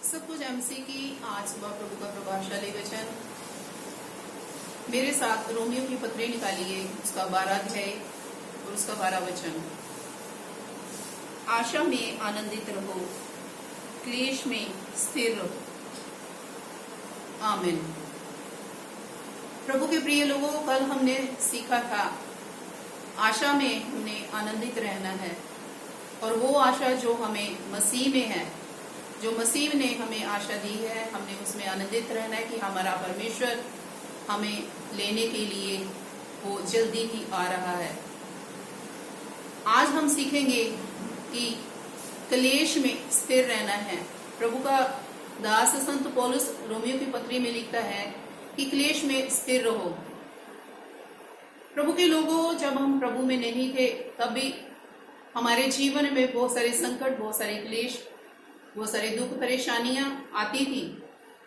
सब कुछ एमसी की आज सुबह प्रभु का प्रभावशाली वचन मेरे साथ रोमियो की पत्री निकालिए, उसका 12 अध्याय और उसका 12 वचन। आशा में आनंदित रहो, क्लेश में स्थिर रहो। आमीन। प्रभु के प्रिय लोगों, कल हमने सीखा था आशा में हमने आनंदित रहना है, और वो आशा जो हमें मसीह में है, जो मसीह ने हमें आशा दी है, हमने उसमें आनंदित रहना है कि हमारा परमेश्वर हमें लेने के लिए वो जल्दी ही आ रहा है। आज हम सीखेंगे कि क्लेश में स्थिर रहना है। प्रभु का दास संत पौलुस रोमियो की पत्री में लिखता है कि क्लेश में स्थिर रहो। प्रभु के लोगों, जब हम प्रभु में नहीं थे तब भी हमारे जीवन में बहुत सारे संकट, बहुत सारे क्लेश, बहुत सारे दुख परेशानियां आती थी,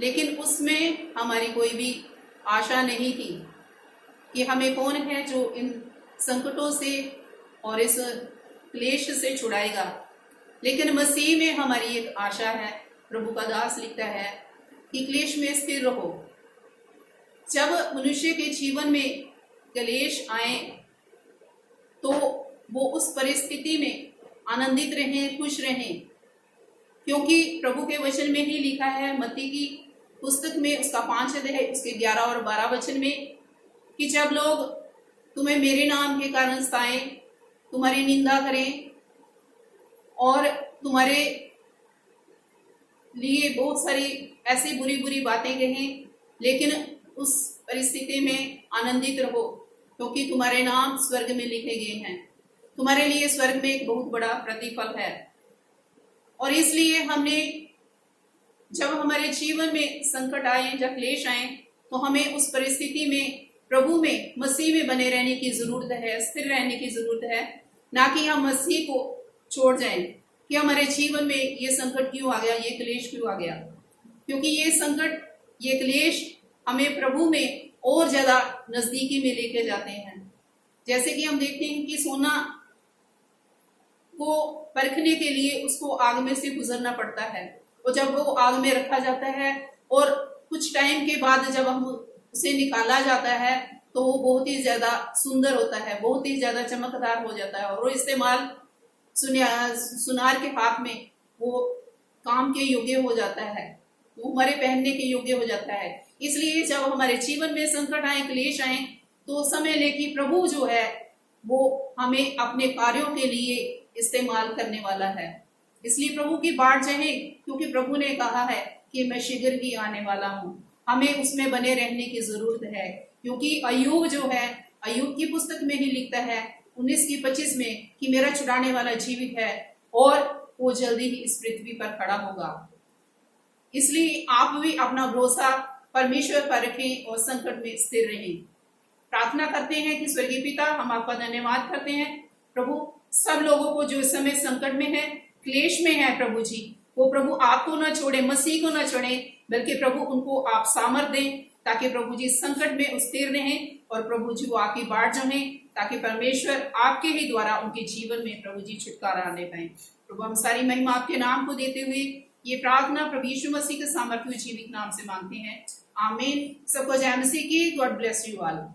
लेकिन उसमें हमारी कोई भी आशा नहीं थी कि हमें कौन है जो इन संकटों से और इस क्लेश से छुड़ाएगा। लेकिन मसीह में हमारी एक आशा है। प्रभु का दास लिखता है कि क्लेश में स्थिर रहो। जब मनुष्य के जीवन में क्लेश आए तो वो उस परिस्थिति में आनंदित रहें, खुश रहें, क्योंकि प्रभु के वचन में ही लिखा है, मत्ती की पुस्तक में उसका 5 अध्याय उसके 11 और 12 वचन में, कि जब लोग तुम्हें मेरे नाम के कारण सताएं, तुम्हारी निंदा करें और तुम्हारे लिए बहुत सारी ऐसी बुरी बुरी बातें कहें, लेकिन उस परिस्थिति में आनंदित रहो, क्योंकि तुम्हारे नाम स्वर्ग में लिखे गए हैं। तुम्हारे लिए स्वर्ग में एक बहुत बड़ा प्रतिफल है। और इसलिए हमने, जब हमारे जीवन में संकट आए, जब क्लेश आए, तो हमें उस परिस्थिति में प्रभु में, मसीह में बने रहने की जरूरत है, स्थिर रहने की जरूरत है, ना कि हम मसीह को छोड़ जाएं कि हमारे जीवन में ये संकट क्यों आ गया, ये क्लेश क्यों आ गया। क्योंकि ये संकट, ये क्लेश हमें प्रभु में और ज्यादा नजदीकी में लेके जाते हैं। जैसे कि हम देखते हैं कि सोना को परखने के लिए उसको आग में से गुजरना पड़ता है, और जब वो आग में रखा जाता है और कुछ टाइम के बाद जब हम उसे निकाला जाता है तो वो बहुत ही ज्यादा सुंदर होता है, बहुत ही ज्यादा चमकदार हो जाता है, और वो इस्तेमाल सुनार के हाथ में वो काम के योग्य हो जाता है, वो हमारे पहनने के योग्य हो जाता है। इसलिए जब हमारे जीवन में संकट आए, क्लेश आए, तो समय ले कि प्रभु जो है वो हमें अपने कार्यों के लिए इस्तेमाल करने वाला है। इसलिए प्रभु की बाट चाहे, क्योंकि प्रभु ने कहा है कि मैं शीघ्र ही आने वाला हूँ। हमें उसमें बने रहने की जरूरत है, क्योंकि अय्यूब जो है, अय्यूब की पुस्तक में ही लिखता है 19:25 में कि मेरा छुड़ाने वाला जीवित है और वो जल्दी ही इस पृथ्वी पर खड़ा होगा। इसलिए आप भी अपना भरोसा परमेश्वर पर रखें और संकट में स्थिर रहें। प्रार्थना करते हैं कि स्वर्गीय पिता, हम आपका धन्यवाद करते हैं प्रभु, सब लोगों को जो इस समय संकट में है, क्लेश में है, प्रभु जी, वो प्रभु आपको ना छोड़े, मसीह को ना छोड़े, बल्कि प्रभु उनको आप सामर्थ दें, ताकि प्रभु जी संकट में स्थिर रहें, और प्रभु जी वो आपकी बाट जो है, ताकि परमेश्वर आपके ही द्वारा उनके जीवन में प्रभु जी छुटकारा आने पाए। प्रभु, हम सारी महिमा आपके नाम को देते हुए ये प्रार्थना प्रभु यीशु मसीह के सामर्थ्य जीवित नाम से मांगते हैं। आमीन। सबको जय मसीह की। God bless you all.